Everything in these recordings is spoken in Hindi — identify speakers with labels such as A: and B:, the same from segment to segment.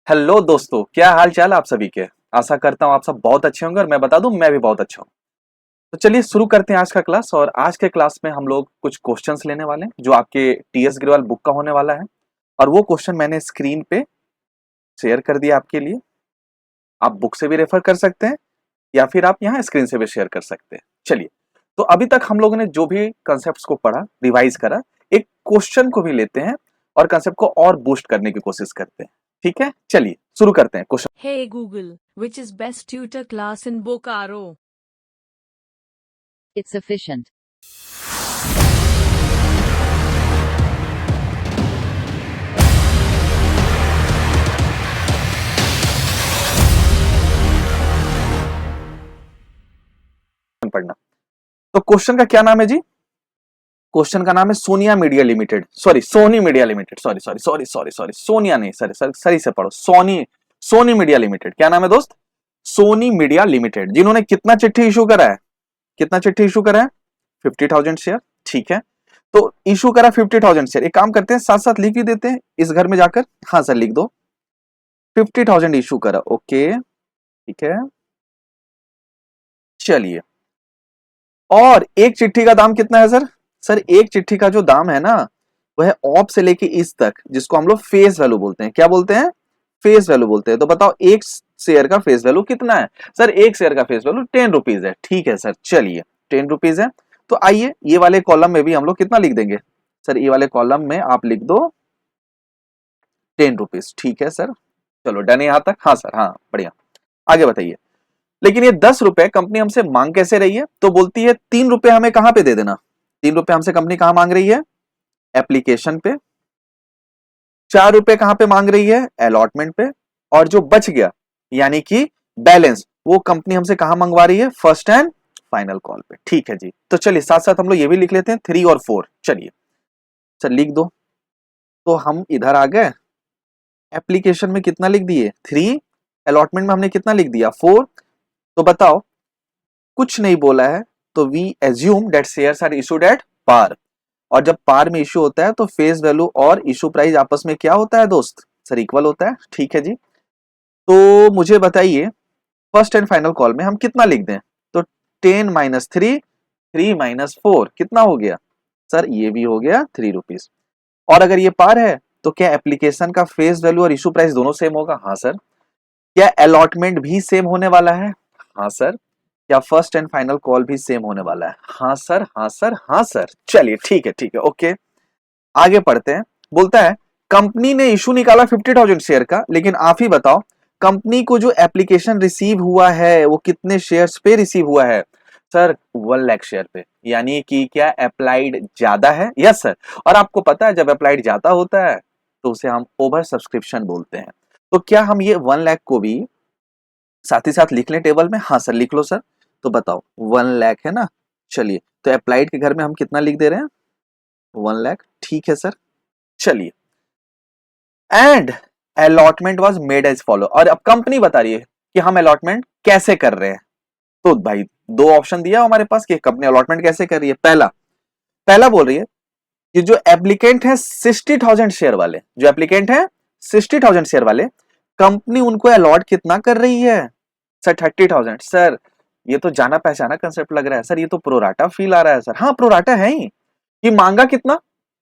A: हेलो दोस्तों, क्या हाल चाल आप सभी के। आशा करता हूँ आप सब बहुत अच्छे होंगे और मैं बता दूं मैं भी बहुत अच्छा हूँ। तो चलिए शुरू करते हैं आज का क्लास। और आज के क्लास में हम लोग कुछ क्वेश्चंस लेने वाले हैं जो आपके टीएस ग्रेवाल बुक का होने वाला है। और वो क्वेश्चन मैंने स्क्रीन पे शेयर कर दिया आपके लिए। आप बुक से भी रेफर कर सकते हैं या फिर आप यहाँ स्क्रीन से भी शेयर कर सकते हैं। चलिए, तो अभी तक हम लोगों ने जो भी कंसेप्ट को पढ़ा, रिवाइज करा, एक क्वेश्चन को भी लेते हैं और कंसेप्ट को और बूस्ट करने की कोशिश करते हैं। ठीक है, चलिए शुरू करते हैं question.
B: Hey Google, which is best tutor class in Bokaro?
C: It's efficient.
A: पढ़ना। तो क्वेश्चन का क्या नाम है जी? क्वेश्चन का नाम है Sonia media limited, sorry Sony media limited, sorry sorry sorry sorry sorry Sonia नहीं, सॉरी सॉरी सही से पढ़ो, सोनी सोनी मीडिया लिमिटेड। क्या नाम है दोस्त? Sony media limited. जिन्होंने कितना चिट्ठी इशू करा है? कितना चिट्ठी इशू करा है? 50,000 शेयर। ठीक है, तो इशू करा 50,000 शेयर। एक काम करते हैं, साथ साथ लिख भी देते हैं इस घर में जाकर। हाँ सर लिख दो, 50,000 इशू करा। ओके ठीक है, चलिए। और एक चिट्ठी का दाम कितना है सर? सर एक चिट्ठी का जो दाम है ना, वह ऑप से लेके इस तक, जिसको हम लोग फेस वैल्यू बोलते हैं। क्या बोलते हैं? फेस वैल्यू बोलते हैं। तो बताओ एक शेयर का फेस वैल्यू कितना है? सर एक शेयर का फेस वैल्यू 10 रुपीज है। ठीक है सर, चलिए 10 रुपीज है। तो आइए ये वाले कॉलम में भी हम लोग कितना लिख देंगे? सर ये वाले कॉलम में आप लिख दो 10 रुपीज। ठीक है सर, चलो डन है यहां तक। हाँ सर, हाँ बढ़िया, आगे बताइए। लेकिन ये 10 रुपए कंपनी हमसे मांग कैसे रही है? तो बोलती है 3 रुपए हमें कहां पे दे देना। 3 रुपए हमसे कंपनी कहां मांग रही है? एप्लीकेशन पे। 4 रुपए कहां पे मांग रही है? अलॉटमेंट पे। और जो बच गया यानी कि बैलेंस, वो कंपनी हमसे कहां मंगवा रही है? फर्स्ट एंड फाइनल कॉल पे। ठीक है जी, तो चलिए साथ साथ हम लोग ये भी लिख लेते हैं 3 और 4। चलिए सर लिख दो। तो हम इधर आ गए, एप्लीकेशन में कितना लिख दिए? 3, अलॉटमेंट में हमने कितना लिख दिया? 4। तो बताओ, कुछ नहीं बोला है तो we assume that shares are issued at par. और जब पार में इशू होता है तो फेस वैल्यू और इशू प्राइस आपस में क्या होता है दोस्त? सर इक्वल होता है। ठीक है जी, तो मुझे बताइए फर्स्ट एंड फाइनल कॉल में हम कितना लिख दें? तो 10 माइनस 3, 3 माइनस 4 कितना हो गया? सर ये भी हो गया 3 रुपीज। और अगर ये पार है तो क्या एप्लीकेशन का फेस वैल्यू और इशू प्राइस दोनों सेम होगा? हाँ सर। क्या अलॉटमेंट भी सेम होने वाला है? हाँ सर। क्या फर्स्ट एंड फाइनल कॉल भी सेम होने वाला है? हाँ सर, हाँ सर, हाँ सर। चलिए ठीक है ओके, आगे पढ़ते हैं। बोलता है कंपनी ने इशू निकाला 50,000 शेयर का, लेकिन आप ही बताओ कंपनी को जो एप्लीकेशन रिसीव हुआ है वो कितने शेयर्स पे रिसीव हुआ है? सर 1 लाख शेयर पे। यानी कि क्या अप्लाइड ज्यादा है? Yes sir. और आपको पता है जब अप्लाइड ज्यादा होता है तो उसे हम ओवर सब्सक्रिप्शन बोलते हैं। तो क्या हम ये 1 लाख को भी साथ ही साथ लिख लें टेबल में? हाँ सर लिख लो सर। तो बताओ 1 लाख है ना, चलिए तो अप्लाइड के घर में हम कितना लिख दे रहे हैं? 1 लाख। ठीक है सर, चलिए। And allotment was made as follow. और अब कंपनी बता रही है कि हम अलॉटमेंट कैसे कर रहे हैं। तो भाई दो ऑप्शन दिया हमारे पास कि कंपनी अलॉटमेंट कैसे कर रही है। पहला पहला बोल रही है कि जो एप्लीकेंट है 60,000 शेयर वाले, जो एप्लीकेंट है 60,000 शेयर वाले, कंपनी उनको अलॉट कितना कर रही है? सर 30,000। सर ये तो जाना पहचाना कंसेप्ट लग रहा है सर, ये तो प्रोराटा फील आ रहा है सर। हाँ प्रोराटा है ही। ये मांगा कितना?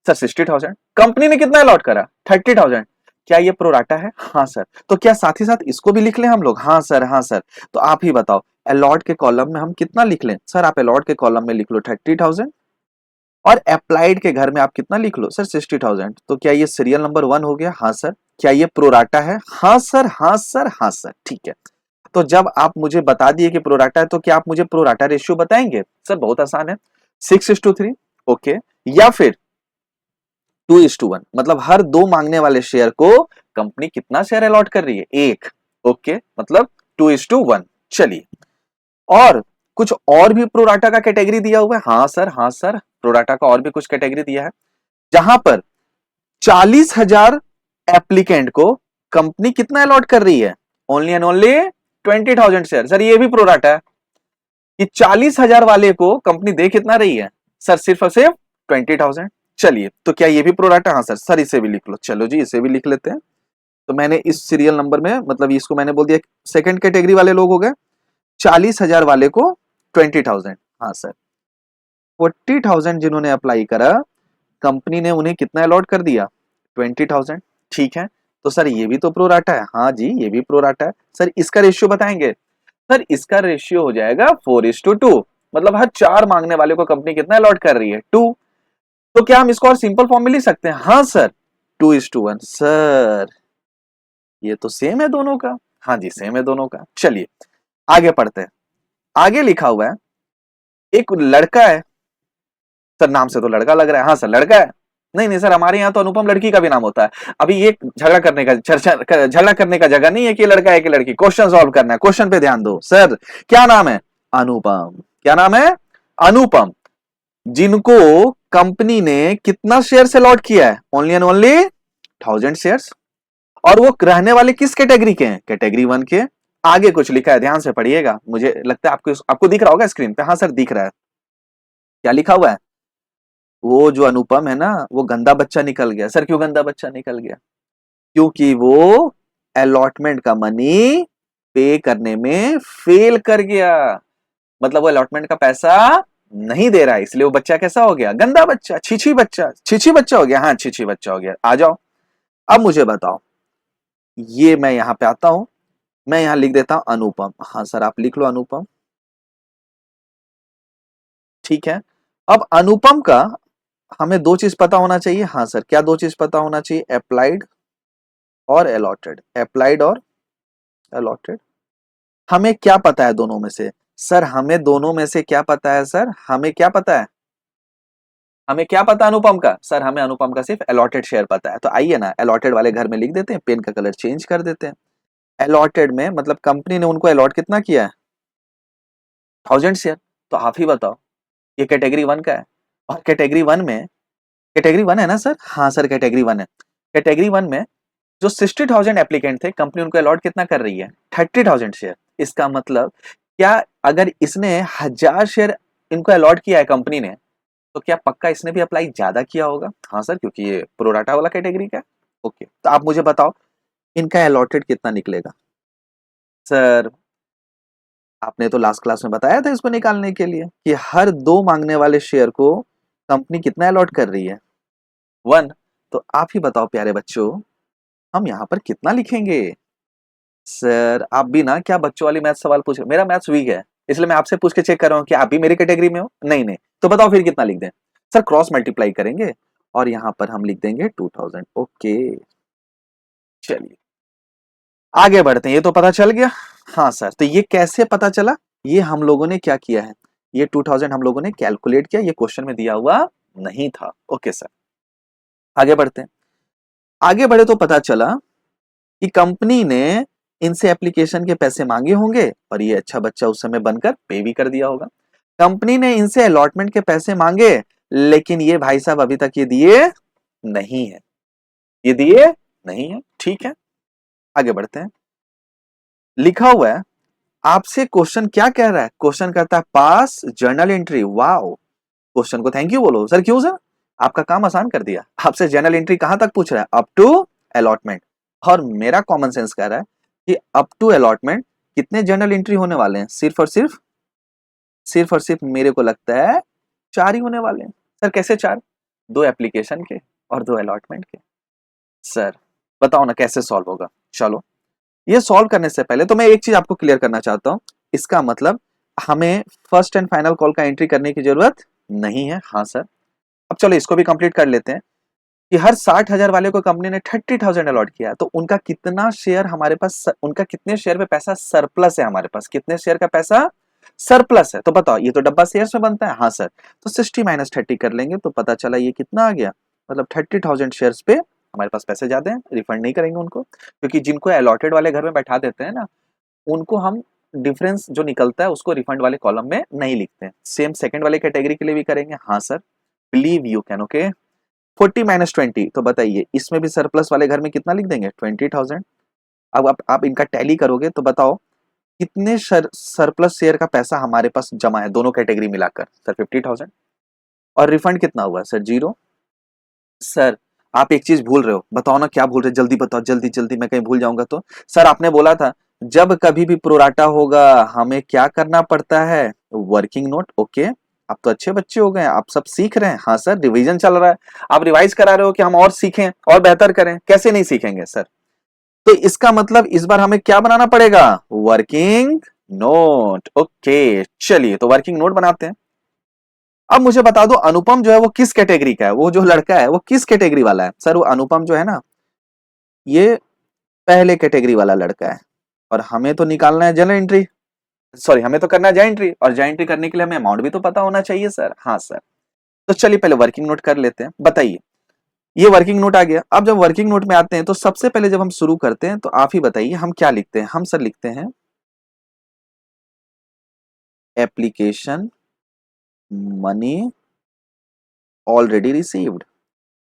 A: सर 60,000। कंपनी ने कितना अलॉट करा? 30,000। क्या ये प्रोराटा है? हाँ सर। तो क्या साथ ही साथ इसको भी लिख लें हम लोग? हाँ सर, हाँ सर। तो आप ही बताओ अलॉट के कॉलम में हम कितना लिख लें? सर आप अलॉट के कॉलम में लिख लो 30,000 और अप्लाइड के घर में आप कितना लिख लो? सर 60,000। तो क्या ये सीरियल नंबर 1 हो गया? हाँ सर। क्या ये प्रोराटा है? हाँ सर, हाँ सर, हाँ सर। ठीक है, तो जब आप मुझे बता दिए कि प्रोराटा है तो क्या आप मुझे प्रोराटा रेशियो बताएंगे? सर बहुत आसान है, 6:3। ओके, या फिर 2:1। मतलब हर दो मांगने वाले शेयर को कंपनी कितना शेयर अलॉट कर रही है? एक। ओके, मतलब 2:1। चलिए, और कुछ और भी प्रोराटा का कैटेगरी दिया हुआ है? हाँ सर, हाँ सर, प्रोराटा का और भी कुछ कैटेगरी दिया है जहां पर 40,000 एप्लीकेंट को कंपनी कितना अलॉट कर रही है? Only and only 20,000 share. Sir ये भी प्रोराटा है कि 40,000 वाले को कंपनी दे कितना रही है? सर सिर्फ और सिर्फ 20,000। चलिए, तो क्या ये भी प्रोराटा? हाँ सर। सर इसे भी लिख लो। चलो जी इसे भी लिख लेते हैं। तो मैंने इस सीरियल नंबर में मतलब इसको मैंने बोल दिया सेकंड कैटेगरी वाले लोग हो गए, 40,000 वाले को 20,000। हाँ सर, 40,000 जिन्होंने अप्लाई करा, कंपनी ने उन्हें कितना अलॉट कर दिया, 20,000। ठीक है, तो सर ये भी तो प्रोराटा है। हाँ जी, ये भी प्रोराटा है। सर इसका रेशियो बताएंगे? सर इसका रेशियो हो जाएगा 4:2, मतलब हर 4 मांगने वाले को कंपनी कितना अलॉट कर रही है, 2। तो क्या हम इसको और सिंपल फॉर्म में लिख सकते हैं? हाँ सर, 2:1। सर ये तो सेम है दोनों का। हाँ जी, सेम है दोनों का। चलिए आगे पढ़ते हैं। आगे लिखा हुआ है, एक लड़का है। सर नाम से तो लड़का लग रहा है। हाँ सर, लड़का है। नहीं नहीं सर, हमारे यहाँ तो अनुपम लड़की का भी नाम होता है। अभी ये झगड़ा करने का झगड़ा करने का जगह नहीं है कि लड़का है कि लड़की। क्वेश्चन सॉल्व करना है, क्वेश्चन पे ध्यान दो। सर क्या नाम है? अनुपम। क्या नाम है? अनुपम। जिनको कंपनी ने कितना शेयर अलॉट किया है? Only and only 1,000 shares. और वो रहने वाले किस कैटेगरी के हैं? कैटेगरी 1 के। आगे कुछ लिखा है, ध्यान से पढ़िएगा। मुझे लगता है आपको आपको दिख रहा होगा स्क्रीन पे। हाँ सर दिख रहा है। क्या लिखा हुआ है? वो जो अनुपम है ना, वो गंदा बच्चा निकल गया। सर क्यों गंदा बच्चा निकल गया? क्योंकि वो अलॉटमेंट का मनी पे करने में फेल कर गया। मतलब वो अलॉटमेंट का पैसा नहीं दे रहा है, इसलिए वो बच्चा कैसा हो गया? गंदा बच्चा, छीछी बच्चा। छीछी बच्चा हो गया। हाँ, छीछी बच्चा हो गया। आ जाओ, अब मुझे बताओ। ये मैं यहां पे आता हूं, मैं यहां लिख देता हूं अनुपम। हाँ सर, आप लिख लो अनुपम। ठीक है, अब अनुपम का हमें दो चीज पता होना चाहिए। हाँ सर, क्या दो चीज पता होना चाहिए? अप्लाइड और अलॉटेड। अप्लाइड और अलॉटेड। हमें क्या पता है दोनों में से? सर हमें दोनों में से क्या पता है? सर हमें क्या पता है? हमें क्या पता अनुपम का? सर हमें अनुपम का सिर्फ अलॉटेड शेयर पता है। तो आइए ना, अलॉटेड वाले घर में लिख देते हैं, पेन का कलर चेंज कर देते हैं। अलॉटेड में मतलब कंपनी ने उनको अलॉट कितना किया है? 1,000 शेयर। तो आप ही बताओ, ये कैटेगरी 1 का है। और कैटेगरी 1 में, कैटेगरी 1 है ना सर? हाँ सर, कैटेगरी 1 है। कैटेगरी 1 में जो 60,000 एप्लीकेंट थे, कंपनी उनको अलॉट कितना कर रही है? 30,000 शेयर। इसका मतलब क्या, अगर इसने 1,000 शेयर इनको अलॉट किया है कंपनी ने, तो क्या पक्का इसने भी अप्लाई ज्यादा किया होगा? हाँ सर, क्योंकि ये प्रोराटा वाला कैटेगरी का है। ओके, तो आप मुझे बताओ इनका अलॉटेड कितना निकलेगा? सर आपने तो लास्ट क्लास में बताया था इसको निकालने के लिए कि हर 2 मांगने वाले शेयर को कंपनी कितना अलॉट कर रही है? 1। तो आप ही बताओ प्यारे बच्चों, हम यहाँ पर कितना लिखेंगे? सर आप भी ना क्या बच्चों वाली मैथ सवाल पूछ रहे हो? मेरा मैथ्स वीक है, इसलिए मैं आपसे पूछ के चेक कर रहा हूँ कि आप भी मेरी कैटेगरी में हो। नहीं नहीं, तो बताओ फिर कितना लिख दें? सर क्रॉस मल्टीप्लाई करेंगे और यहाँ पर हम लिख देंगे 2,000। ओके, चलिए आगे बढ़ते हैं। ये तो पता चल गया। हाँ सर, तो ये कैसे पता चला? ये हम लोगों ने क्या किया है, ये 2,000 हम लोगों ने कैलकुलेट किया, ये क्वेश्चन में दिया हुआ नहीं था। ओके सर, आगे बढ़ते हैं। आगे बढ़े तो पता चला कि कंपनी ने इनसे एप्लीकेशन के पैसे मांगे होंगे और ये अच्छा बच्चा उस समय बनकर पे भी कर दिया होगा। कंपनी ने इनसे अलॉटमेंट के पैसे मांगे, लेकिन ये भाई साहब अभी तक ये दिए नहीं है। ये दिए नहीं है। ठीक है, आगे बढ़ते हैं। लिखा हुआ है, आपसे क्वेश्चन क्या कह रहा है? क्वेश्चन करता है पास जर्नल एंट्री। वाओ, क्वेश्चन को थैंक यू बोलो। सर क्यों सर? आपका काम आसान कर दिया। आपसे जर्नल एंट्री कहां तक पूछ रहा है? Up to allotment. और मेरा कॉमन सेंस कह रहा है कि अप टू अलॉटमेंट कितने जर्नल एंट्री होने वाले हैं? सिर्फ और सिर्फ मेरे को लगता है 4 ही होने वाले हैं। सर कैसे 4? 2 एप्लीकेशन के और 2 अलॉटमेंट के। सर बताओ ना कैसे सॉल्व होगा? चलो, ये सॉल्व करने से पहले तो मैं एक चीज आपको क्लियर करना चाहता हूं। इसका मतलब हमें फर्स्ट एंड फाइनल कॉल का एंट्री करने की जरूरत नहीं है। हाँ सर, अब चलो इसको भी कंप्लीट कर लेते हैं कि हर 60,000 वाले को कंपनी ने 30,000 अलॉट किया, तो उनका कितना शेयर हमारे पास, उनका कितने शेयर पे पैसा सरप्लस है? हमारे पास कितने शेयर का पैसा सरप्लस है? तो बताओ, ये तो डब्बा शेयर्स में बनता है। हाँ सर, तो 60 माइनस 30 कर लेंगे तो पता चला ये कितना आ गया, मतलब 30,000 शेयर्स पे हमारे पास पैसे ज्यादा हैं, रिफंड नहीं करेंगे उनको। क्योंकि जिनको अलॉटेड वाले घर में बैठा देते हैं ना, उनको हम डिफरेंस जो निकलता है उसको रिफंड वाले कॉलम में नहीं लिखते हैं। सेम सेकंड वाले कैटेगरी के लिए भी करेंगे। हाँ sir, believe you can. Okay, 40 minus 20, तो बताइए इसमें भी सरप्लस वाले घर में कितना लिख देंगे? 20,000। अब आप इनका टैली करोगे तो बताओ कितने सरप्लस शेयर का पैसा हमारे पास जमा है दोनों कैटेगरी मिलाकर? सर 50,000। और रिफंड कितना हुआ? सर 0। सर आप एक चीज भूल रहे हो, बताओ ना क्या भूल रहे हो, जल्दी बताओ, जल्दी जल्दी, मैं कहीं भूल जाऊंगा तो। सर आपने बोला था जब कभी भी प्रोराटा होगा हमें क्या करना पड़ता है, वर्किंग नोट। ओके, आप तो अच्छे बच्चे हो गए, आप सब सीख रहे हैं। हाँ सर, रिवीजन चल रहा है, आप रिवाइज करा रहे हो कि हम और सीखें और बेहतर करें। कैसे नहीं सीखेंगे सर? तो इसका मतलब इस बार हमें क्या बनाना पड़ेगा, वर्किंग नोट। ओके चलिए, तो वर्किंग नोट बनाते हैं। अब मुझे बता दो अनुपम जो है वो किस कैटेगरी का है, वो जो लड़का है वो किस कैटेगरी वाला है? सर वो अनुपम जो है ना, ये पहले कैटेगरी वाला लड़का है, और हमें तो निकालना है जनरल एंट्री, सॉरी हमें तो करना है जॉइंट एंट्री, और जॉइंट एंट्री करने के लिए हमें अमाउंट भी तो पता होना चाहिए सर। हाँ सर, तो चलिए पहले वर्किंग नोट कर लेते हैं। बताइए, ये वर्किंग नोट आ गया। अब जब वर्किंग नोट में आते हैं तो सबसे पहले जब हम शुरू करते हैं तो आप ही बताइए हम क्या लिखते हैं। हम सर लिखते हैं application money already received,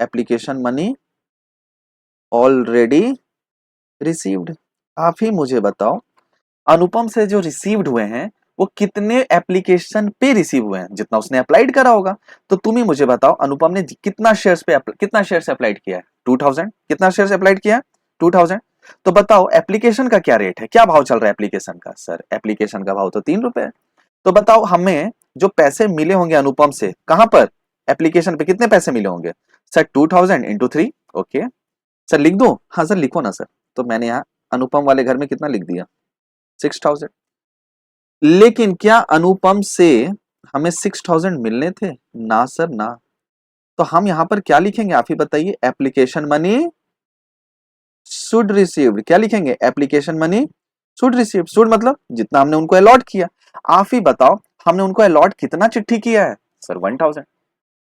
A: application money already received. आप ही मुझे बताओ अनुपम से जो रिसीव्ड हुए हैं वो कितने एप्लीकेशन पे रिसीव हुए हैं, जितना उसने अप्लाइड करा होगा। तो तुम ही मुझे बताओ अनुपम ने कितना शेयर्स पे कितना शेयर्स अप्लाइड किया है, 2000। कितना शेयर्स अप्लाइड किया है, 2000। तो बताओ एप्लीकेशन का क्या रेट है, क्या भाव चल रहा है एप्लीकेशन का? सर एप्लीकेशन का भाव तो 3 रुपए है। तो बताओ हमें जो पैसे मिले होंगे अनुपम से, कहां पर, एप्लीकेशन पे कितने पैसे मिले होंगे? Sir 2000 into 3। ओके सर लिख दो, हाँ सर लिखो ना सर। तो मैंने यहाँ अनुपम वाले घर में कितना लिख दिया, 6000। लेकिन क्या अनुपम से हमें 6000 मिलने थे? ना सर ना। तो हम यहां पर क्या लिखेंगे आप ही बताइए, एप्लीकेशन मनी शुड रिसीव्ड। क्या लिखेंगे, application money should received. Should मतलब जितना हमने उनको अलॉट किया। आप ही बताओ हमने उनको अलॉट कितना चिट्ठी किया है? सर 1000।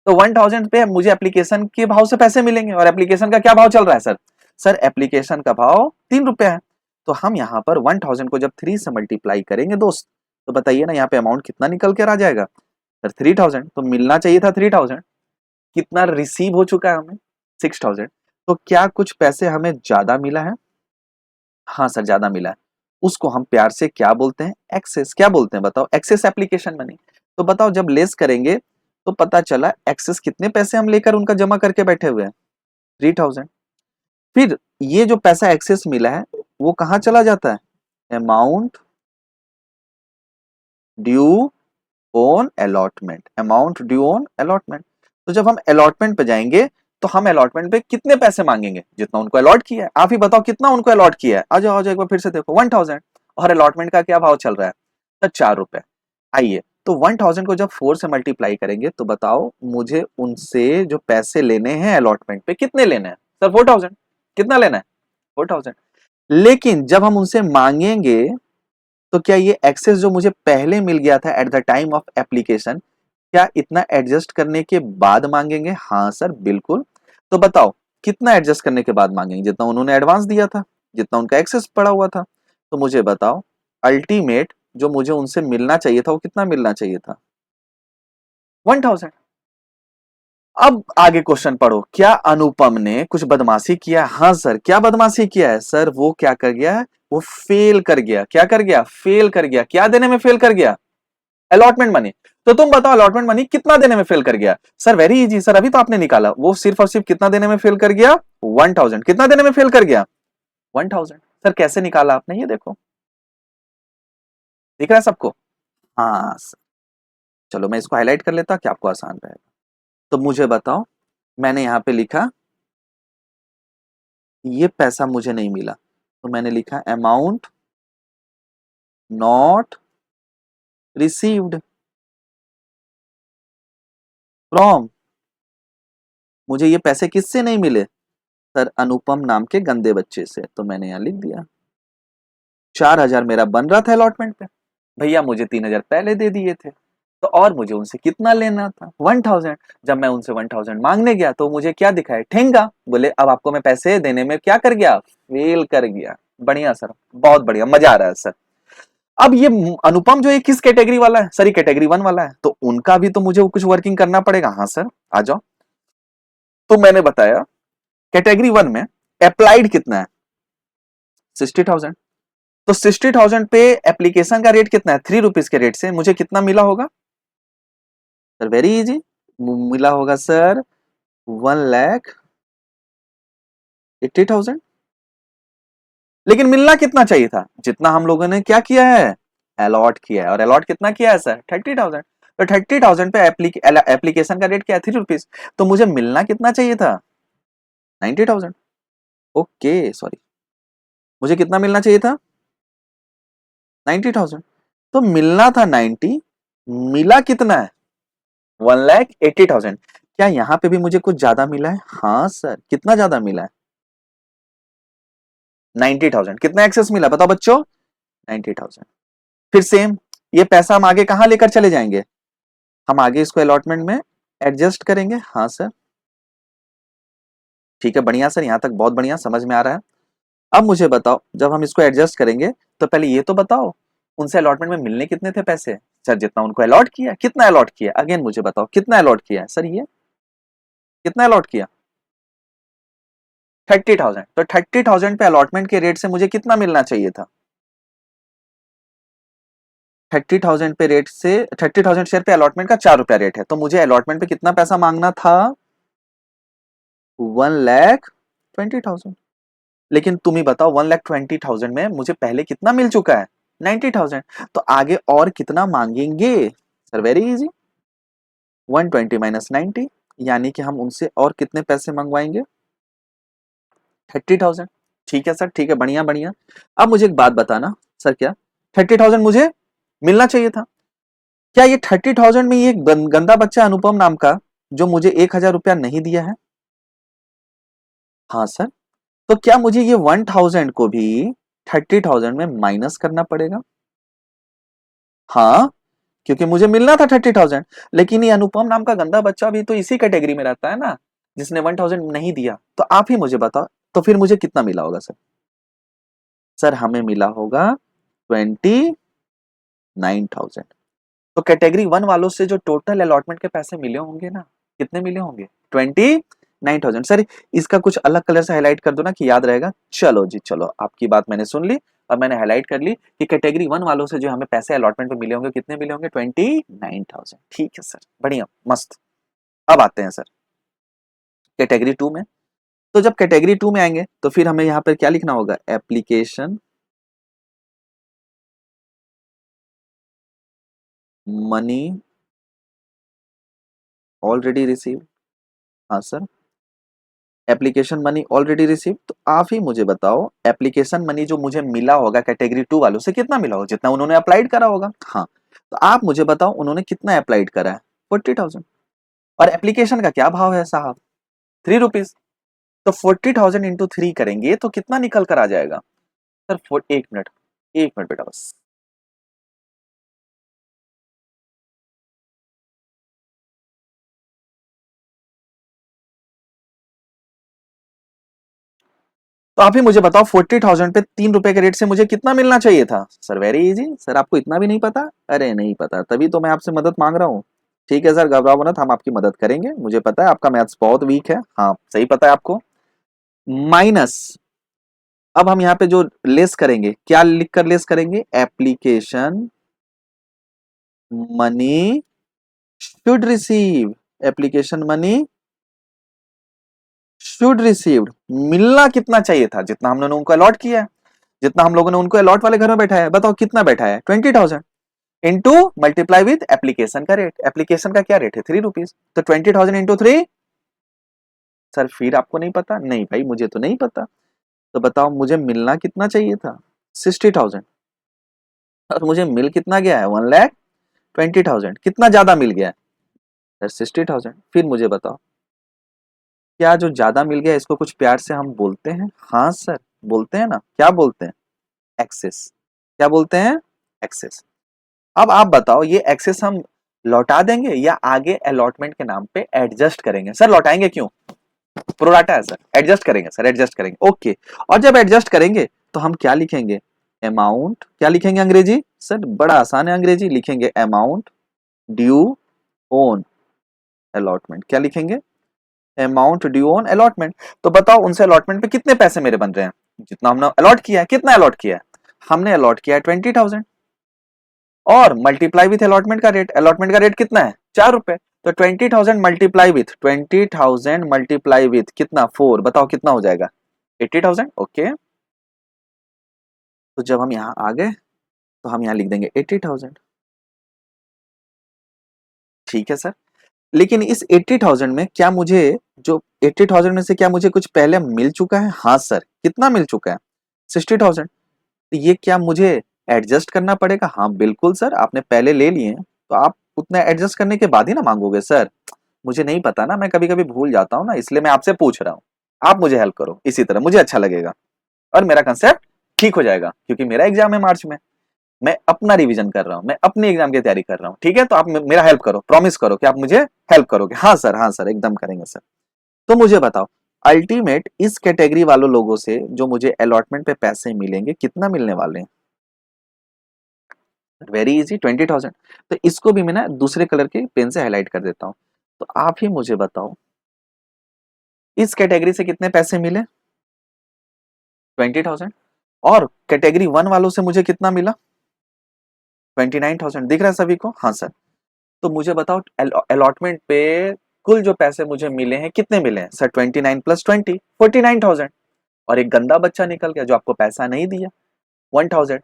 A: तो 1000 पे मुझे एप्लीकेशन के भाव से पैसे मिलेंगे, और एप्लीकेशन का क्या भाव चल रहा है सर? सर एप्लीकेशन का भाव 3 रुपए है। तो हम यहाँ पर 1000 को जब 3 से मल्टीप्लाई करेंगे दोस्त, तो बताइए ना यहाँ पे अमाउंट कितना निकल कर आ जाएगा? सर 3000। तो मिलना चाहिए था 3000, कितना रिसीव हो चुका है हमें, 6000। तो क्या कुछ पैसे हमें ज्यादा मिला है? हाँ सर ज्यादा मिला है। उसको हम प्यार से क्या बोलते हैं, एक्सेस। क्या बोलते हैं बताओ, एक्सेस एप्लीकेशन मनी। तो बताओ जब लेस करेंगे तो पता चला एक्सेस कितने पैसे हम लेकर उनका जमा करके बैठे हुए हैं, 3000। फिर ये जो पैसा एक्सेस मिला है वो कहां चला जाता है, amount due on allotment, amount due on allotment. तो जब हम अलॉटमेंट पे जाएंगे तो हम अलॉटमेंट पे कितने पैसे मांगेंगे, जितना उनको अलॉट किया है। आप ही बताओ कितना उनको अलॉट किया है, आ जाओ एक बार फिर से देखो, 1000। और अलॉटमेंट का क्या भाव चल रहा है, सर 4 रुपए। आइए, तो 1000 को जब 4 से मल्टीप्लाई करेंगे तो बताओ मुझे उनसे जो पैसे लेने हैं अलॉटमेंट पे कितने लेने हैं? सर 4000। कितना लेना है, 4000। लेकिन जब हम उनसे मांगेंगे तो क्या ये एक्सेस जो मुझे पहले मिल गया था at the time of application, क्या इतना एडजस्ट करने के बाद मांगेंगे? हाँ सर बिल्कुल। तो बताओ कितना एडजस्ट करने के बाद मांगेंगे, जितना उन्होंने एडवांस दिया था, जितना उनका एक्सेस पड़ा हुआ था। तो मुझे बताओ अल्टीमेट जो मुझे उनसे मिलना चाहिए था वो कितना मिलना चाहिए था, 1000। अब आगे क्वेश्चन पढ़ो, क्या अनुपम ने कुछ बदमाशी किया? हाँ सर, क्या बदमाशी किया है? सर वो क्या कर गया, वो फेल कर गया। क्या कर गया, फेल कर गया। क्या देने में फेल कर गया, अलॉटमेंट मनी। तो तुम बताओ अलॉटमेंट मनी कितना देने में फेल कर गया? सर वेरी इजी सर, अभी तो आपने निकाला, वो सिर्फ और सिर्फ कितना देने में फेल कर गया, 1000। कितना देने में फेल कर गया, 1000। सर कैसे निकाला आपने, ये देखो, दिख रहा है सबको? हाँ सर, चलो मैं इसको हाईलाइट कर लेता कि आपको आसान रहेगा। तो मुझे बताओ, मैंने यहां पे लिखा ये पैसा मुझे नहीं मिला, तो मैंने लिखा अमाउंट नॉट रिसीव्ड फ्रॉम, मुझे ये पैसे किससे नहीं मिले? सर अनुपम नाम के गंदे बच्चे से। तो मैंने यहां लिख दिया 4000 मेरा बन रहा था अलॉटमेंट पे, भैया मुझे 3000 पहले दे दिए थे, तो और मुझे उनसे कितना लेना था, 1000। जब मैं उनसे 1000 मांगने गया तो मुझे क्या दिखाए, ठेंगा। बोले अब आपको मैं पैसे देने में क्या कर गया, फेल कर गया। बढ़िया सर, बहुत बढ़िया, मजा आ रहा है सर। अब ये अनुपम जो है किस कैटेगरी वाला है? सर ये कैटेगरी 1 वाला है, तो उनका भी तो मुझे कुछ वर्किंग करना पड़ेगा। हाँ सर आ जाओ। तो मैंने बताया कैटेगरी 1 में अप्लाइड कितना है, 60000। तो 60000 पे एप्लीकेशन का रेट कितना है, 3 रुपीज के रेट से मुझे कितना मिला होगा? सर वेरी इजी, मिला होगा सर 1,00,000 80,000। लेकिन मिलना कितना चाहिए था, जितना हम लोगों ने क्या किया है, अलॉट किया है। और अलॉट कितना किया है सर, 30,000। तो 30,000 पे एप्लीकेशन का रेट क्या है, 3 रुपीज। तो मुझे मिलना कितना चाहिए था, 90,000। ओके सॉरी, मुझे कितना मिलना चाहिए था, 90,000। तो मिलना था 90, मिला कितना है, 1,80,000। क्या यहाँ पे भी मुझे कुछ ज्यादा मिला है, हाँ सर, कितना ज्यादा मिला है, 90,000। कितना एक्सेस मिला बताओ बच्चों, 90,000। फिर सेम, ये पैसा हम आगे कहां लेकर चले जाएंगे, हम आगे इसको अलॉटमेंट में एडजस्ट करेंगे। हाँ सर, ठीक है, बढ़िया सर, यहां तक बहुत बढ़िया समझ में आ रहा है। अब मुझे बताओ, जब हम इसको एडजस्ट करेंगे तो पहले ये तो बताओ, उनसे अलॉटमेंट में मिलने कितने थे पैसे, सर जितना उनको अलॉट किया। कितना अलॉट किया, अगेन मुझे बताओ कितना अलॉट किया है सर, ये कितना अलॉट किया, 30,000। तो 30,000 पे अलॉटमेंट के रेट से मुझे कितना मिलना चाहिए था, 30,000 पे रेट से, 30,000 शेयर पे अलॉटमेंट का 4 रुपया रेट है, तो मुझे अलॉटमेंट पे कितना पैसा मांगना था, 1,20,000। लेकिन तुम ही बताओ, 1,20,000 में मुझे पहले कितना मिल चुका है, 90,000। तो आगे और कितना मांगेंगे, सर वेरी इजी, 120 माइनस 90, यानी कि हम उनसे और कितने पैसे मंगवाएंगे, 30,000। ठीक है सर, ठीक है, बढ़िया बढ़िया। अब मुझे एक बात बताना सर, क्या 30,000 मुझे मिलना चाहिए था, क्या ये 30,000 में ये गंदा बच्चा अनुपम नाम का, जो मुझे 1,000 रुपया नहीं दिया है, हाँ सर, तो क्या मुझे ये 1,000 को भी 30,000 में माइनस करना पड़ेगा, हाँ, क्योंकि मुझे मिलना था 30,000। लेकिन ये अनुपम नाम का गंदा बच्चा भी तो इसी कैटेगरी में रहता है ना, जिसने 1,000 नहीं दिया। तो आप ही मुझे बताओ, तो फिर मुझे कितना मिला होगा सर, सर हमें मिला होगा 29,000। तो कैटेगरी 1 वालों से जो टोटल अलॉटमेंट के पैसे मिले होंगे ना, कितने मिले होंगे, 29,000। सर इसका कुछ अलग कलर से हाईलाइट कर दो ना, कि याद रहेगा। चलो जी चलो, आपकी बात मैंने सुन ली और मैंने हाईलाइट कर ली कि कैटेगरी 1 वालों से जो हमें पैसे अलॉटमेंट पे मिले होंगे, कितने मिले होंगे, 29,000। ठीक है सर, बढ़िया मस्त। अब आते हैं सर कैटेगरी 2 में। तो जब कैटेगरी 2 में आएंगे तो फिर हमें यहाँ पर क्या लिखना होगा, एप्लीकेशन मनी ऑलरेडी रिसीव, हाँ sir, application money already receive. तो आप ही मुझे बताओ, एप्लीकेशन मनी जो मुझे मिला होगा कैटेगरी 2 वालों से, कितना मिला होगा, जितना उन्होंने अप्लाइड करा होगा। हाँ, तो आप मुझे बताओ उन्होंने कितना अप्लाइड करा है, 40,000। और एप्लीकेशन का क्या भाव है साहब, 3 रुपीज। तो 40,000 इंटू 3 करेंगे तो कितना निकल कर आ जाएगा सर, 1 मिनट, 1 मिनट बेटा बस। तो आप ही मुझे बताओ, 40,000 पे 3 रुपए के रेट से मुझे कितना मिलना चाहिए था, सर वेरी इजी। सर आपको इतना भी नहीं पता, अरे नहीं पता, तभी तो मैं आपसे मदद मांग रहा हूँ। ठीक है सर, घबराओ मत, हम आपकी मदद करेंगे। मुझे पता है आपका मैथ्स बहुत वीक है, हाँ सही पता है आपको। माइनस, अब हम यहाँ पे जो लेस करेंगे, क्या लिखकर लेस करेंगे, application money should receive, application money should received. मिलना कितना चाहिए था, जितना हमने उनको अलॉट किया है, जितना हम लोगों ने उनको अलॉट वाले घर में बैठा है। बताओ कितना बैठा है, 20,000 इंटू मल्टीप्लाई विद एप्लीकेशन का रेट। एप्लीकेशन का क्या रेट है, 3 रुपीज। तो 20,000 इंटू 3। सर फिर आपको नहीं पता, नहीं भाई मुझे तो नहीं पता। तो बताओ मुझे मिलना कितना चाहिए था, 60,000, और मुझे मिल कितना गया है, 1,20,000। कितना ज्यादा मिल गया है सर, 60,000। फिर मुझे बताओ, क्या जो ज्यादा मिल गया इसको कुछ प्यार से हम बोलते हैं, हाँ सर बोलते हैं ना, क्या बोलते हैं, एक्सेस। क्या बोलते हैं, एक्सेस। अब आप बताओ, ये एक्सेस हम लौटा देंगे या आगे अलॉटमेंट के नाम पे एडजस्ट करेंगे, सर लौटाएंगे क्यों, प्रोराटा है सर, एडजस्ट करेंगे सर, एडजस्ट करेंगे, ओके। और जब एडजस्ट करेंगे तो हम क्या लिखेंगे, अमाउंट, क्या लिखेंगे अंग्रेजी, सर बड़ा आसान है अंग्रेजी, लिखेंगे अमाउंट ड्यू ऑन अलॉटमेंट। क्या लिखेंगे, अमाउंट ड्यू ऑन अलॉटमेंट। तो बताओ उनसे अलॉटमेंट पे कितने पैसे मेरे बन रहे हैं, जितना हमने अलॉट किया है। कितना अलॉट किया है, हमने अलॉट किया है 20,000, और मल्टीप्लाई विथ अलॉटमेंट का रेट, अलॉटमेंट का रेट कितना है, 4 रुपए। तो 20,000 मल्टीप्लाई विथ 20,000 मल्टीप्लाई विथ कितना, 4, बताओ कितना हो जाएगा, 80,000, ओके। तो जब हम यहाँ आ गए तो हम यहाँ लिख देंगे 80,000, ठीक है सर। लेकिन इस 80,000 में क्या मुझे, जो 80,000 में से क्या मुझे कुछ पहले मिल चुका है? हाँ सर, कितना मिल चुका है? 60,000। तो ये क्या मुझे एडजस्ट करना पड़ेगा? हाँ बिल्कुल सर, आपने पहले ले लिए हैं तो आप उतना एडजस्ट करने के बाद ही ना मांगोगे सर। मुझे नहीं पता ना, मैं कभी कभी भूल जाता हूँ ना, इसलिए मैं आपसे पूछ रहा हूँ। आप मुझे हेल्प करो, इसी तरह मुझे अच्छा लगेगा और मेरा कंसेप्ट ठीक हो जाएगा, क्योंकि मेरा एग्जाम है मार्च में। मैं अपना रिवीजन कर रहा हूँ, मैं अपने एग्जाम की तैयारी कर रहा हूँ, ठीक है? तो आप मेरा हेल्प करो, प्रॉमिस करो कि आप मुझे हेल्प करोगे। हाँ सर, हाँ सर, एकदम करेंगे सर। तो मुझे बताओ, अल्टीमेट इस कैटेगरी वालों लोगों से जो मुझे अलॉटमेंट पे पैसे मिलेंगे, कितना मिलने वाले हैं? Very easy, 20,000। तो इसको भी मैं ना दूसरे कलर के पेन से हाईलाइट कर देता हूँ। तो आप ही मुझे बताओ, इस कैटेगरी से कितने पैसे मिले? 20,000। और कैटेगरी 1 वालों से मुझे कितना मिला? 29,000। दिख रहा है सभी को? हाँ सर। तो मुझे बताओ, अलॉटमेंट पे कुल जो पैसे मुझे मिले हैं, कितने मिले हैं सर? 29 प्लस 20, 49,000। और एक गंदा बच्चा निकल गया जो आपको पैसा नहीं दिया, 1,000।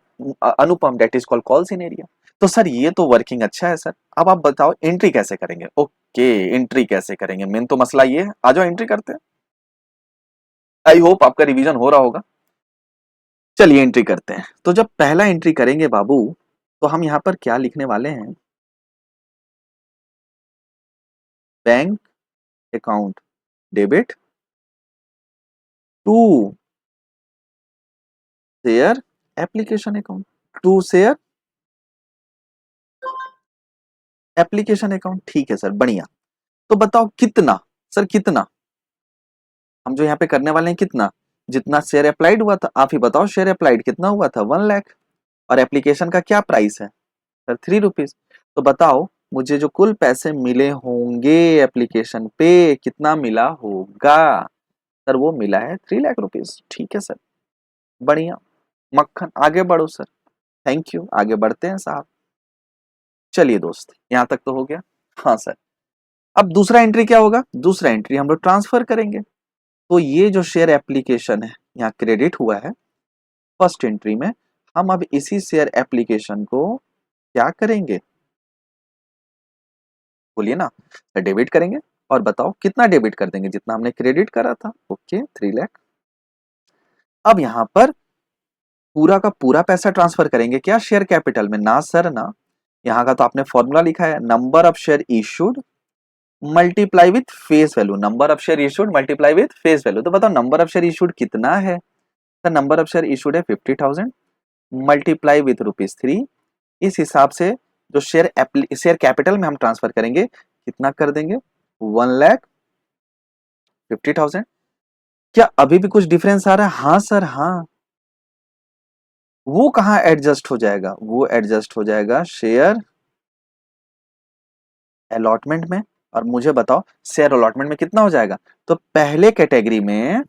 A: Anupam, that is called calls in area. तो सर ये तो वर्किंग अच्छा है सर। अब आप बताओ एंट्री कैसे करेंगे? ओके, एंट्री कैसे करेंगे, मेन तो मसला ये है। आ जाओ एंट्री करते हैं। आई होप आपका रिवीजन हो रहा होगा। चलिए एंट्री करते हैं। तो जब पहला एंट्री करेंगे बाबू, तो हम यहाँ पर क्या लिखने वाले हैं? Bank account debit to share application account, to share application account, ठीक है सर, बढ़िया। तो बताओ कितना? सर कितना? हम जो यहाँ पे करने वाले हैं कितना? जितना शेयर अप्लाइड हुआ था। आप ही बताओ, शेयर अप्लाइड कितना हुआ था? 1 लाख। और एप्लीकेशन का क्या प्राइस है सर? 3 रुपीज। तो बताओ मुझे जो कुल पैसे मिले होंगे एप्लीकेशन पे, कितना मिला होगा? सर वो मिला है 3 लाख रुपीज, ठीक है सर, बढ़िया, मक्खन। आगे बढ़ो सर, थैंक यू, आगे बढ़ते हैं साहब। चलिए दोस्त, यहाँ तक तो हो गया। हाँ सर। अब दूसरा एंट्री क्या होगा? दूसरा एंट्री हम लोग ट्रांसफर करेंगे। तो ये जो शेयर एप्लीकेशन है यहाँ क्रेडिट हुआ है फर्स्ट एंट्री में। हम अब इसी शेयर एप्लीकेशन को क्या करेंगे? बोलिए ना। डेबिट करेंगे। और बताओ कितना डेबिट कर देंगे? जितना हमने क्रेडिट करा था, ओके, 3 लाख। अब यहाँ पर पूरा का पूरा पैसा ट्रांसफर करेंगे क्या शेयर कैपिटल में? ना सर ना। यहाँ का तो आपने फॉर्मूला लिखा है, number of share issued multiply with face value. Number of share issued multiply with face value. तो बताओ नंबर ऑफ शेयर इशूड कितना है? Sir number of share issued है 50,000, मल्टीप्लाई विथ ₹3। इस हिसाब से जो शेयर कैपिटल में हम ट्रांसफर करेंगे, कितना कर देंगे? 1,50,000। क्या अभी भी कुछ डिफरेंस आ रहा है? हाँ सर हाँ। वो कहाँ एडजस्ट हो जाएगा? वो एडजस्ट हो जाएगा शेयर अलॉटमेंट में। और मुझे बताओ शेयर अलॉटमेंट में कितना हो जाएगा? तो पहले कैटेगरी में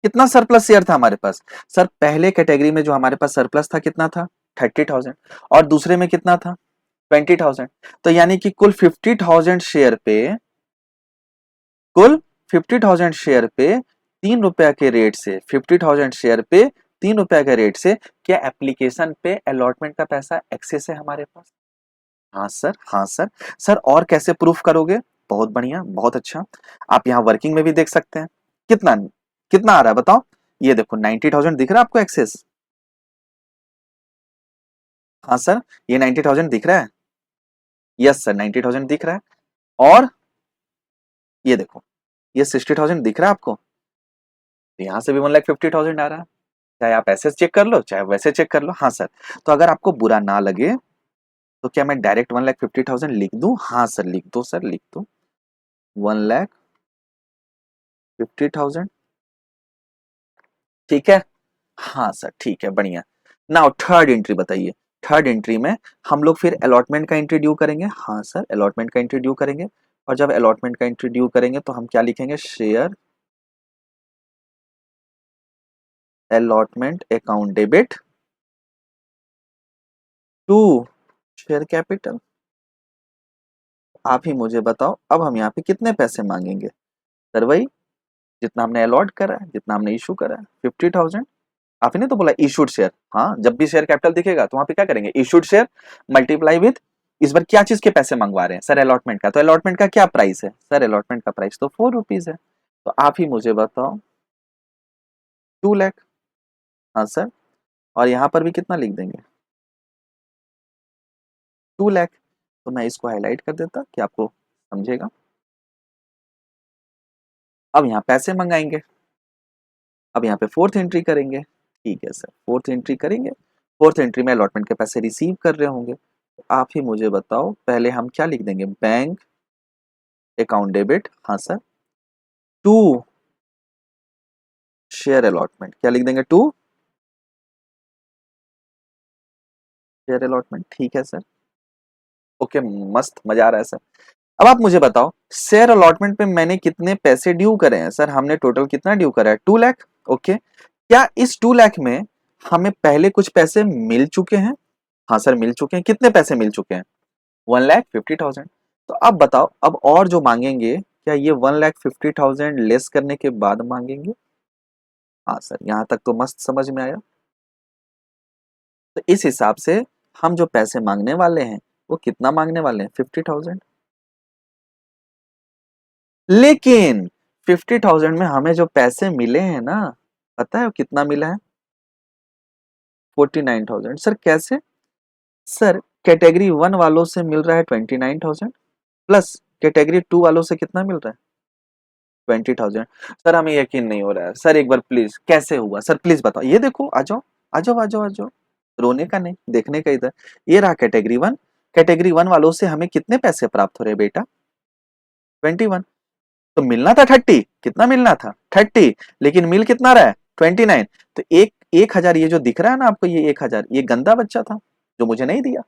A: कितना सरप्लस शेयर था हमारे पास? सर पहले कैटेगरी में जो हमारे पास सरप्लस था कितना था? 30,000। और दूसरे में कितना था? 20,000। तो यानी कि कुल 50,000 शेयर पे, कुल 50,000 शेयर पे 3 रुपया के रेट से, 50,000 शेयर पे 3 रुपया के रेट से क्या एप्लीकेशन पे अलॉटमेंट का पैसा एक्सेस है हमारे पास? हाँ सर, हाँ सर। सर और कैसे प्रूफ करोगे? बहुत बढ़िया, बहुत अच्छा। आप यहाँ वर्किंग में भी देख सकते हैं। कितना कितना आ रहा है बताओ? ये देखो 90,000 दिख रहा है आपको एक्सेस? हाँ सर, ये 90,000 दिख रहा है। यस सर, 90,000 दिख रहा है। और ये देखो, ये 60,000 दिख रहा है आपको? तो यहाँ से भी 1,50,000 आ रहा है। चाहे आप ऐसे चेक कर लो, चाहे वैसे चेक कर लो। हाँ सर। तो अगर आपको बुरा ना लगे तो क्या मैं डायरेक्ट 1,50,000 लिख दूं? हाँ सर लिख दो, सर लिख दो, 1,50,000, ठीक है। हाँ सर ठीक है, बढ़िया। नाउ थर्ड एंट्री बताइए। थर्ड एंट्री में हम लोग फिर अलॉटमेंट का एंट्री ड्यू करेंगे। हाँ सर, अलॉटमेंट का एंट्री ड्यू करेंगे। और जब अलॉटमेंट का एंट्री ड्यू करेंगे तो हम क्या लिखेंगे? Share allotment account debit to share capital. आप ही मुझे बताओ अब हम यहाँ पे कितने पैसे मांगेंगे? सर वही जितना हमने अलॉट करा है, जितना हमने इशू करा है 50,000। आपने तो बोला इशूड शेयर, हाँ जब भी शेयर कैपिटल दिखेगा तो वहां पे क्या करेंगे, इशूड शेयर मल्टीप्लाई विद, इस बार क्या चीज के पैसे मंगवा रहे हैं सर, अलॉटमेंट का। तो अलॉटमेंट का क्या प्राइस है सर, अलॉटमेंट का प्राइस तो 4 रुपीज है। तो आप ही मुझे बताओ 2 लाख। हाँ सर, और यहाँ पर भी कितना लिख देंगे 2 लाख। तो मैं इसको हाईलाइट कर देता कि आपको समझेगा। अब यहाँ पैसे मंगाएंगे, अब यहाँ पे फोर्थ एंट्री करेंगे। ठीक है सर, फोर्थ एंट्री करेंगे, फोर्थ एंट्री में अलॉटमेंट के पैसे रिसीव कर रहे होंगे। तो आप ही मुझे बताओ, पहले हम क्या लिख देंगे, बैंक अकाउंट डेबिट, हाँ सर, टू शेयर अलॉटमेंट, क्या लिख देंगे, टू शेयर अलॉटमेंट। ठीक है सर, ओके, मस्त, मजा आ रहा है सर। अब आप मुझे बताओ शेयर अलॉटमेंट पे मैंने कितने पैसे ड्यू करे हैं सर, हमने टोटल कितना ड्यू करा है, 2 लाख। ओके, क्या इस 2 लाख में हमें पहले कुछ पैसे मिल चुके हैं, हाँ सर मिल चुके हैं, कितने पैसे मिल चुके हैं, 1,50,000। तो अब बताओ, अब और जो मांगेंगे क्या ये 1,50,000 लेस करने के बाद मांगेंगे। हाँ सर, यहां तक तो मस्त समझ में आया। तो इस हिसाब से हम जो पैसे मांगने वाले हैं वो कितना मांगने वाले हैं, 50,000। लेकिन 50,000 में हमें जो पैसे मिले हैं ना, पता है वो कितना मिला है, 49,000। सर कैसे, सर कैटेगरी 1 वालों से मिल रहा है 29,000, प्लस कैटेगरी 2 वालों से कितना मिल रहा है, 20,000। सर हमें यकीन नहीं हो रहा है सर, एक बार प्लीज कैसे हुआ सर, प्लीज बताओ। ये देखो, आ जाओ आ जाओ आ जाओ आ जाओ, रोने का नहीं, देखने का इधर। ये रहा कैटेगरी 1, कैटेगरी 1 वालों से हमें कितने पैसे प्राप्त हो रहे हैं बेटा, 21। तो मिलना था 30, कितना मिलना था 30, लेकिन मिल कितना रहा है 29। तो 1,000 ये जो दिख रहा है ना आपको, ये 1,000 ये गंदा बच्चा था जो मुझे नहीं दिया,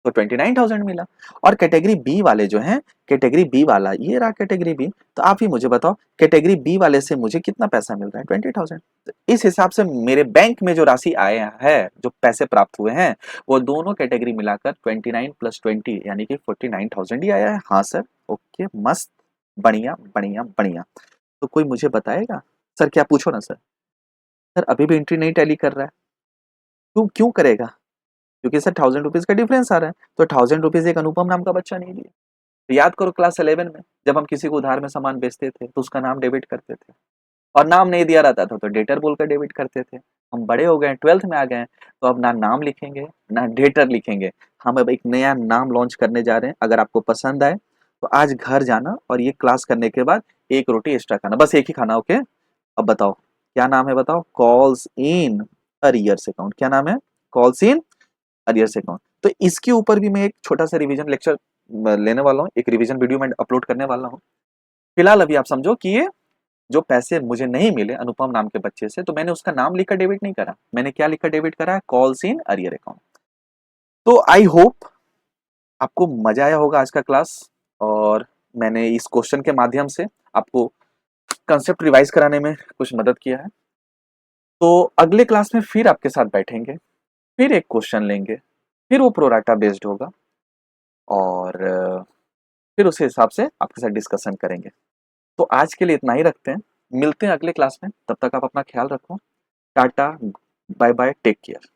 A: तो 29,000 मिला। और कैटेगरी बी वाले जो हैं, कैटेगरी बी वाला ये रहा कैटेगरी बी। तो आप ही मुझे बताओ कैटेगरी बी वाले से मुझे कितना पैसा मिल रहा है, 20,000। तो इस हिसाब से मेरे बैंक में जो राशि आया है, जो पैसे प्राप्त हुए हैं, वो दोनों कैटेगरी मिलाकर 29 + 20 यानी कि 49,000 ही आया है। हाँ सर, ओके, मस्त, बढ़िया बढ़िया बढ़िया। तो कोई मुझे बताएगा सर, क्या पूछो ना सर। सर अभी भी एंट्री नहीं टैली कर रहा है, क्यों क्यों करेगा, क्योंकि सर 1,000 रुपीज का डिफरेंस आ रहा है। तो 1,000 रुपीज एक अनुपम नाम का बच्चा नहीं दिया। तो याद करो क्लास 11 में जब हम किसी को उधार में सामान बेचते थे तो उसका नाम डेबिट करते थे, और नाम नहीं दिया रहता था तो डेटर बोलकर डेबिट करते थे। हम बड़े हो गए, 12th में आ गए हैं, तो अब ना नाम लिखेंगे ना डेटर लिखेंगे। हम अब एक नया नाम लॉन्च करने जा रहे हैं। अगर आपको पसंद आए तो आज घर जाना और ये क्लास करने के बाद एक रोटी एक्स्ट्रा खाना, बस एक ही खाना, ओके। अब बताओ क्या नाम है, बताओ, कॉल्स इन अरियर्स अकाउंट, क्या नाम है, कॉल्स इन अरियर्स अकाउंट। तो इसके ऊपर भी मैं एक छोटा सा रिवीजन लेक्चर लेने वाला हूँ, एक रिवीजन वीडियो मैं अपलोड करने वाला हूँ। फिलहाल अभी आप समझो कि ये जो पैसे मुझे नहीं मिले अनुपम नाम के बच्चे से, तो मैंने उसका नाम लिखकर डेबिट नहीं करा, मैंने क्या लिखकर डेबिट करा है, कॉल्स इन अरियर अकाउंट। तो आई होप आपको मजा आया होगा आज का क्लास, और मैंने इस क्वेश्चन के माध्यम से आपको कंसेप्ट रिवाइज कराने में कुछ मदद किया है। तो अगले क्लास में फिर आपके साथ बैठेंगे, फिर एक क्वेश्चन लेंगे, फिर वो प्रोराटा बेस्ड होगा, और फिर उस हिसाब से आपके साथ डिस्कशन करेंगे। तो आज के लिए इतना ही रखते हैं, मिलते हैं अगले क्लास में, तब तक आप अपना ख्याल रखो, tata, bye bye, take care.